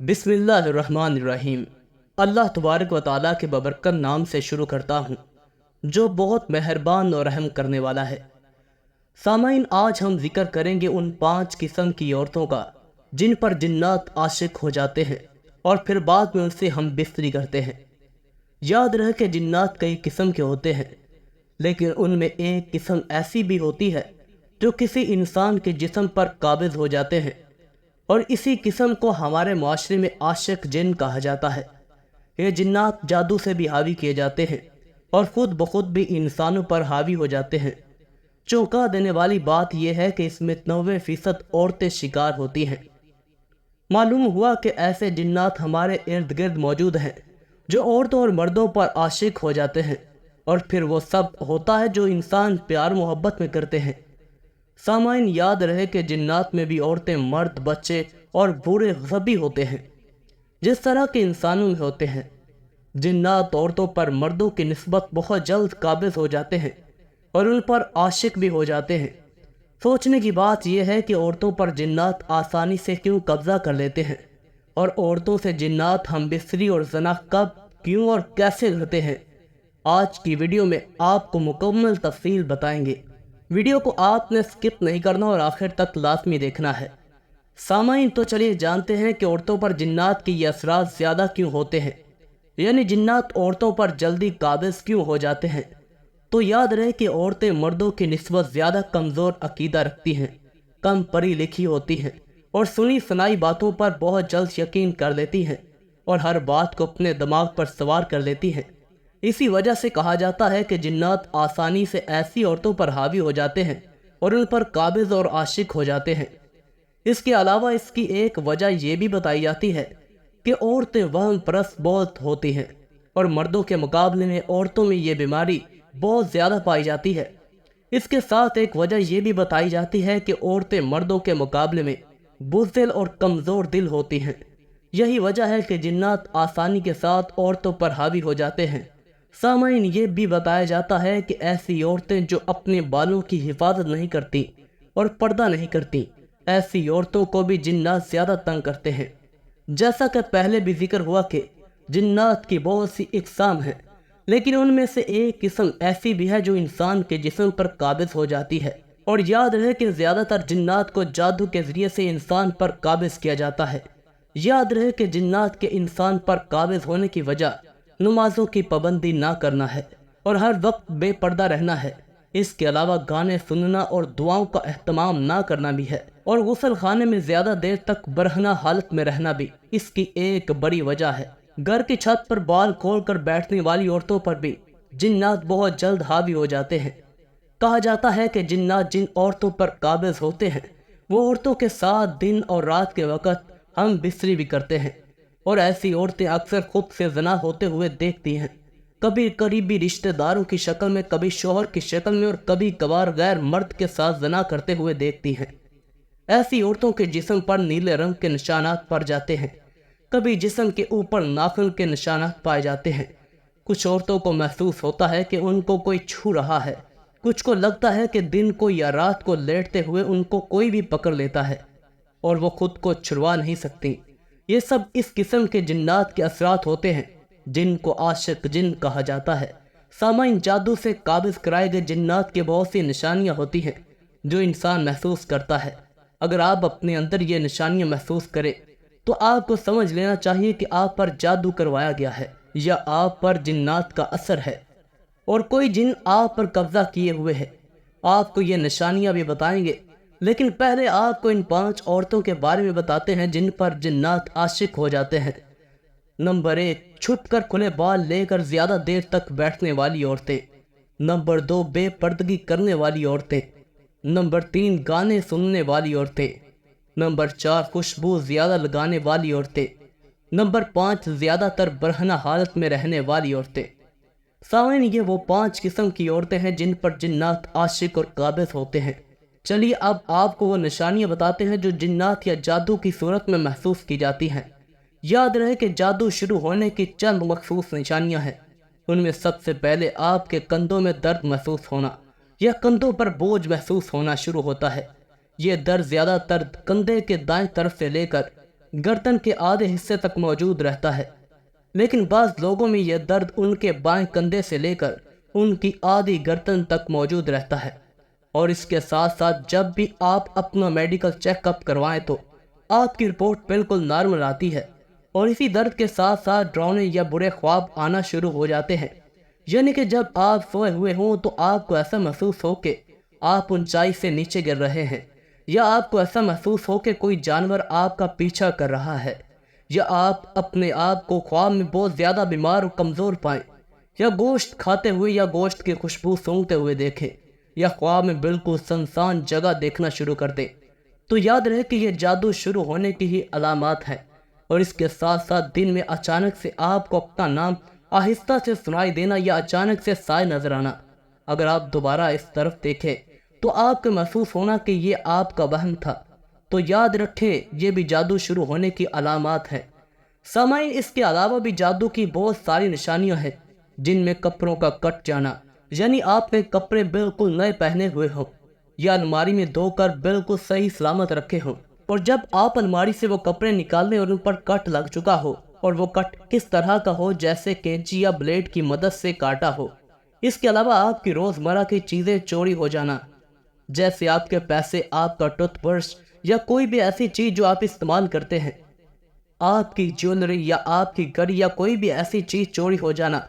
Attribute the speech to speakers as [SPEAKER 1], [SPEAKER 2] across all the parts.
[SPEAKER 1] بسم اللہ الرحمن الرحیم۔ اللہ تبارک و تعالیٰ کے ببرکت نام سے شروع کرتا ہوں جو بہت مہربان اور رحم کرنے والا ہے۔ سامعین، آج ہم ذکر کریں گے ان 5 قسم کی عورتوں کا جن پر جنات عاشق ہو جاتے ہیں اور پھر بعد میں ان سے ہم بستری کرتے ہیں۔ یاد رہے کہ جنات کئی قسم کے ہوتے ہیں، لیکن ان میں ایک قسم ایسی بھی ہوتی ہے جو کسی انسان کے جسم پر قابض ہو جاتے ہیں، اور اسی قسم کو ہمارے معاشرے میں عاشق جن کہا جاتا ہے۔ یہ جنات جادو سے بھی حاوی کیے جاتے ہیں اور خود بخود بھی انسانوں پر حاوی ہو جاتے ہیں۔ چونکا دینے والی بات یہ ہے کہ اس میں 90% عورتیں شکار ہوتی ہیں۔ معلوم ہوا کہ ایسے جنات ہمارے ارد گرد موجود ہیں جو عورتوں اور مردوں پر عاشق ہو جاتے ہیں، اور پھر وہ سب ہوتا ہے جو انسان پیار محبت میں کرتے ہیں۔ سامعین، یاد رہے کہ جنات میں بھی عورتیں، مرد، بچے اور بوڑھے سبھی ہوتے ہیں، جس طرح کے انسانوں میں ہوتے ہیں۔ جنات عورتوں پر مردوں کی نسبت بہت جلد قابض ہو جاتے ہیں اور ان پر عاشق بھی ہو جاتے ہیں۔ سوچنے کی بات یہ ہے کہ عورتوں پر جنات آسانی سے کیوں قبضہ کر لیتے ہیں، اور عورتوں سے جنات ہم بستری اور زنا کب، کیوں اور کیسے کرتے ہیں۔ آج کی ویڈیو میں آپ کو مکمل تفصیل بتائیں گے۔ ویڈیو کو آپ نے سکپ نہیں کرنا اور آخر تک لازمی دیکھنا ہے۔ سامعین، تو چلیے جانتے ہیں کہ عورتوں پر جنات کے یہ اثرات زیادہ کیوں ہوتے ہیں، یعنی جنات عورتوں پر جلدی قابض کیوں ہو جاتے ہیں۔ تو یاد رہے کہ عورتیں مردوں کی نسبت زیادہ کمزور عقیدہ رکھتی ہیں، کم پڑھی لکھی ہوتی ہیں اور سنی سنائی باتوں پر بہت جلد یقین کر لیتی ہیں، اور ہر بات کو اپنے دماغ پر سوار کر لیتی ہیں۔ اسی وجہ سے کہا جاتا ہے کہ جنات آسانی سے ایسی عورتوں پر حاوی ہو جاتے ہیں اور ان پر قابض اور عاشق ہو جاتے ہیں۔ اس کے علاوہ اس کی ایک وجہ یہ بھی بتائی جاتی ہے کہ عورتیں وہم پرست بہت ہوتی ہیں، اور مردوں کے مقابلے میں عورتوں میں یہ بیماری بہت زیادہ پائی جاتی ہے۔ اس کے ساتھ ایک وجہ یہ بھی بتائی جاتی ہے کہ عورتیں مردوں کے مقابلے میں بزدل اور کمزور دل ہوتی ہیں۔ یہی وجہ ہے کہ جنات آسانی کے ساتھ عورتوں پر حاوی ہو جاتے ہیں۔ سامعین، یہ بھی بتایا جاتا ہے کہ ایسی عورتیں جو اپنے بالوں کی حفاظت نہیں کرتی اور پردہ نہیں کرتی، ایسی عورتوں کو بھی جنات زیادہ تنگ کرتے ہیں۔ جیسا کہ پہلے بھی ذکر ہوا کہ جنات کی بہت سی اقسام ہیں، لیکن ان میں سے ایک قسم ایسی بھی ہے جو انسان کے جسم پر قابض ہو جاتی ہے۔ اور یاد رہے کہ زیادہ تر جنات کو جادو کے ذریعے سے انسان پر قابض کیا جاتا ہے۔ یاد رہے کہ جنات کے انسان پر قابض ہونے کی وجہ نمازوں کی پابندی نہ کرنا ہے اور ہر وقت بے پردہ رہنا ہے۔ اس کے علاوہ گانے سننا اور دعاؤں کا اہتمام نہ کرنا بھی ہے، اور غسل خانے میں زیادہ دیر تک برہنہ حالت میں رہنا بھی اس کی ایک بڑی وجہ ہے۔ گھر کی چھت پر بال کھول کر بیٹھنے والی عورتوں پر بھی جنات بہت جلد حاوی ہو جاتے ہیں۔ کہا جاتا ہے کہ جنات جن عورتوں پر قابض ہوتے ہیں وہ عورتوں کے ساتھ دن اور رات کے وقت ہم بستری بھی کرتے ہیں، اور ایسی عورتیں اکثر خود سے زنا ہوتے ہوئے دیکھتی ہیں، کبھی قریبی رشتہ داروں کی شکل میں، کبھی شوہر کی شکل میں، اور کبھی کبھار غیر مرد کے ساتھ زنا کرتے ہوئے دیکھتی ہیں۔ ایسی عورتوں کے جسم پر نیلے رنگ کے نشانات پڑ جاتے ہیں، کبھی جسم کے اوپر ناخن کے نشانات پائے جاتے ہیں۔ کچھ عورتوں کو محسوس ہوتا ہے کہ ان کو کوئی چھو رہا ہے، کچھ کو لگتا ہے کہ دن کو یا رات کو لیٹتے ہوئے ان کو کوئی بھی پکڑ لیتا ہے اور وہ خود کو چھڑوا نہیں سکتی۔ یہ سب اس قسم کے جنات کے اثرات ہوتے ہیں جن کو عاشق جن کہا جاتا ہے۔ سامعین، جادو سے قابض کرائے گئے جنات کی بہت سی نشانیاں ہوتی ہیں جو انسان محسوس کرتا ہے۔ اگر آپ اپنے اندر یہ نشانیاں محسوس کریں تو آپ کو سمجھ لینا چاہیے کہ آپ پر جادو کروایا گیا ہے یا آپ پر جنات کا اثر ہے، اور کوئی جن آپ پر قبضہ کیے ہوئے ہے۔ آپ کو یہ نشانیاں بھی بتائیں گے، لیکن پہلے آپ کو ان 5 عورتوں کے بارے میں بتاتے ہیں جن پر جنات عاشق ہو جاتے ہیں۔ نمبر 1، چھپ کر کھلے بال لے کر زیادہ دیر تک بیٹھنے والی عورتیں۔ نمبر 2، بے پردگی کرنے والی عورتیں۔ نمبر 3، گانے سننے والی عورتیں۔ نمبر 4، خوشبو زیادہ لگانے والی عورتیں۔ نمبر 5، زیادہ تر برہنہ حالت میں رہنے والی عورتیں۔ سامعین، یہ وہ 5 قسم کی عورتیں ہیں جن پر جنات عاشق اور قابض ہوتے ہیں۔ چلیے اب آپ کو وہ نشانیاں بتاتے ہیں جو جنات یا جادو کی صورت میں محسوس کی جاتی ہیں۔ یاد رہے کہ جادو شروع ہونے کی چند مخصوص نشانیاں ہیں۔ ان میں سب سے پہلے آپ کے کندھوں میں درد محسوس ہونا یا کندھوں پر بوجھ محسوس ہونا شروع ہوتا ہے۔ یہ درد زیادہ تر کندھے کے دائیں طرف سے لے کر گردن کے آدھے حصے تک موجود رہتا ہے، لیکن بعض لوگوں میں یہ درد ان کے بائیں کندھے سے لے کر ان کی آدھی گردن تک موجود رہتا ہے۔ اور اس کے ساتھ ساتھ جب بھی آپ اپنا میڈیکل چیک اپ کروائیں تو آپ کی رپورٹ بالکل نارمل آتی ہے، اور اسی درد کے ساتھ ساتھ ڈراؤنے یا برے خواب آنا شروع ہو جاتے ہیں۔ یعنی کہ جب آپ سوئے ہوئے ہوں تو آپ کو ایسا محسوس ہو کہ آپ اونچائی سے نیچے گر رہے ہیں، یا آپ کو ایسا محسوس ہو کہ کوئی جانور آپ کا پیچھا کر رہا ہے، یا آپ اپنے آپ کو خواب میں بہت زیادہ بیمار اور کمزور پائیں، یا گوشت کھاتے ہوئے یا گوشت کی خوشبو سونگھتے ہوئے دیکھیں، یا خواب میں بالکل سنسان جگہ دیکھنا شروع کر دیں، تو یاد رہے کہ یہ جادو شروع ہونے کی ہی علامات ہیں۔ اور اس کے ساتھ ساتھ دن میں اچانک سے آپ کو اپنا نام آہستہ سے سنائی دینا یا اچانک سے سائے نظر آنا۔ اگر آپ دوبارہ اس طرف دیکھیں تو آپ کو محسوس ہونا کہ یہ آپ کا وہم تھا، تو یاد رکھیں یہ بھی جادو شروع ہونے کی علامات ہیں۔ سامعین، اس کے علاوہ بھی جادو کی بہت ساری نشانیاں ہیں، جن میں کپڑوں کا کٹ جانا، یعنی آپ نے کپڑے بالکل نئے پہنے ہوئے ہوں یا الماری میں دھو کر بالکل صحیح سلامت رکھے ہوں، اور جب آپ الماری سے وہ کپڑے نکالنے اور ان پر کٹ لگ چکا ہو، اور وہ کٹ کس طرح کا ہو، جیسے کینچی یا بلیڈ کی مدد سے کاٹا ہو۔ اس کے علاوہ آپ کی روزمرہ کی چیزیں چوری ہو جانا، جیسے آپ کے پیسے، آپ کا ٹوتھ برش یا کوئی بھی ایسی چیز جو آپ استعمال کرتے ہیں، آپ کی جیولری یا آپ کی گھڑی یا کوئی بھی ایسی چیز چوری ہو جانا،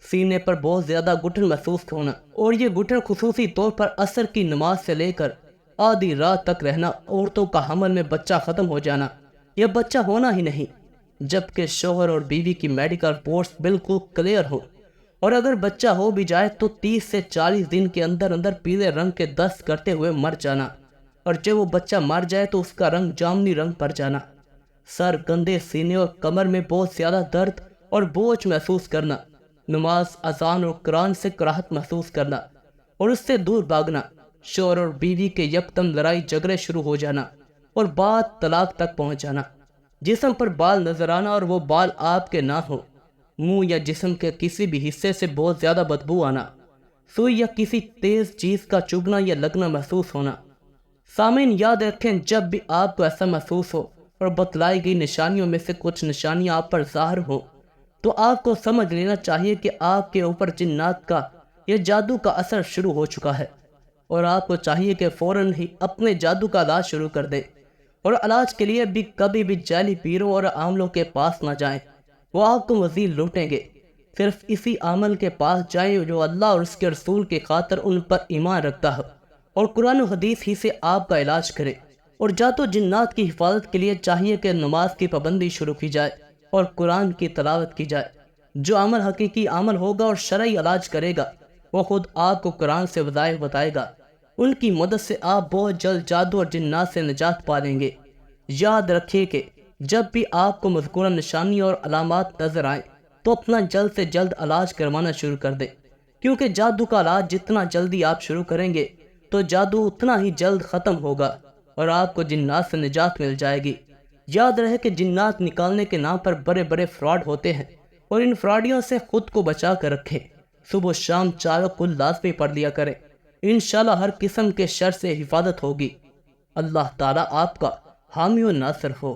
[SPEAKER 1] سینے پر بہت زیادہ گھٹن محسوس ہونا، اور یہ گھٹن خصوصی طور پر عصر کی نماز سے لے کر آدھی رات تک رہنا، عورتوں کا حمل میں بچہ ختم ہو جانا یا بچہ ہونا ہی نہیں، جبکہ شوہر اور بیوی کی میڈیکل رپورٹس بالکل کلیئر ہو، اور اگر بچہ ہو بھی جائے تو 30 سے 40 دن کے اندر اندر پیلے رنگ کے دست کرتے ہوئے مر جانا، اور جب وہ بچہ مر جائے تو اس کا رنگ جامنی رنگ پر جانا، سر، کندھے، سینے اور کمر میں بہت زیادہ درد اور بوجھ محسوس کرنا، نماز، اذان اور قرآن سے کراہت محسوس کرنا اور اس سے دور بھاگنا، شوہر اور بیوی کے یکدم لڑائی جھگڑے شروع ہو جانا اور بات طلاق تک پہنچ جانا، جسم پر بال نظر آنا اور وہ بال آپ کے نہ ہو، منہ یا جسم کے کسی بھی حصے سے بہت زیادہ بدبو آنا، سوئی یا کسی تیز چیز کا چبھنا یا لگنا محسوس ہونا۔ سامعین، یاد رکھیں جب بھی آپ کو ایسا محسوس ہو اور بتلائی گئی نشانیوں میں سے کچھ نشانیاں آپ پر ظاہر ہوں تو آپ کو سمجھ لینا چاہیے کہ آپ کے اوپر جنات کا یا جادو کا اثر شروع ہو چکا ہے، اور آپ کو چاہیے کہ فوراً ہی اپنے جادو کا علاج شروع کر دیں، اور علاج کے لیے بھی کبھی بھی جعلی پیروں اور عاملوں کے پاس نہ جائیں، وہ آپ کو مزید لوٹیں گے۔ صرف اسی عامل کے پاس جائیں جو اللہ اور اس کے رسول کی خاطر ان پر ایمان رکھتا ہو، اور قرآن و حدیث ہی سے آپ کا علاج کرے۔ اور جادو جنات کی حفاظت کے لیے چاہیے کہ نماز کی پابندی شروع کی جائے اور قرآن کی تلاوت کی جائے۔ جو عمل حقیقی عمل ہوگا اور شرعی علاج کرے گا، وہ خود آپ کو قرآن سے وظائف بتائے گا، ان کی مدد سے آپ بہت جلد جادو اور جنات سے نجات پا لیں گے۔ یاد رکھیے کہ جب بھی آپ کو مذکورہ نشانی اور علامات نظر آئیں تو اپنا جلد سے جلد علاج کروانا شروع کر دیں، کیونکہ جادو کا علاج جتنا جلدی آپ شروع کریں گے تو جادو اتنا ہی جلد ختم ہوگا اور آپ کو جنات سے نجات مل جائے گی۔ یاد رہے کہ جنات نکالنے کے نام پر بڑے بڑے فراڈ ہوتے ہیں، اور ان فراڈیوں سے خود کو بچا کر رکھیں۔ صبح و شام چاروں کل لازمی پڑھ لیا کریں، انشاءاللہ ہر قسم کے شر سے حفاظت ہوگی۔ اللہ تعالیٰ آپ کا حامی و ناصر ہو۔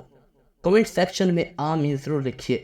[SPEAKER 1] کمنٹ سیکشن میں آمین ضرور لکھیے۔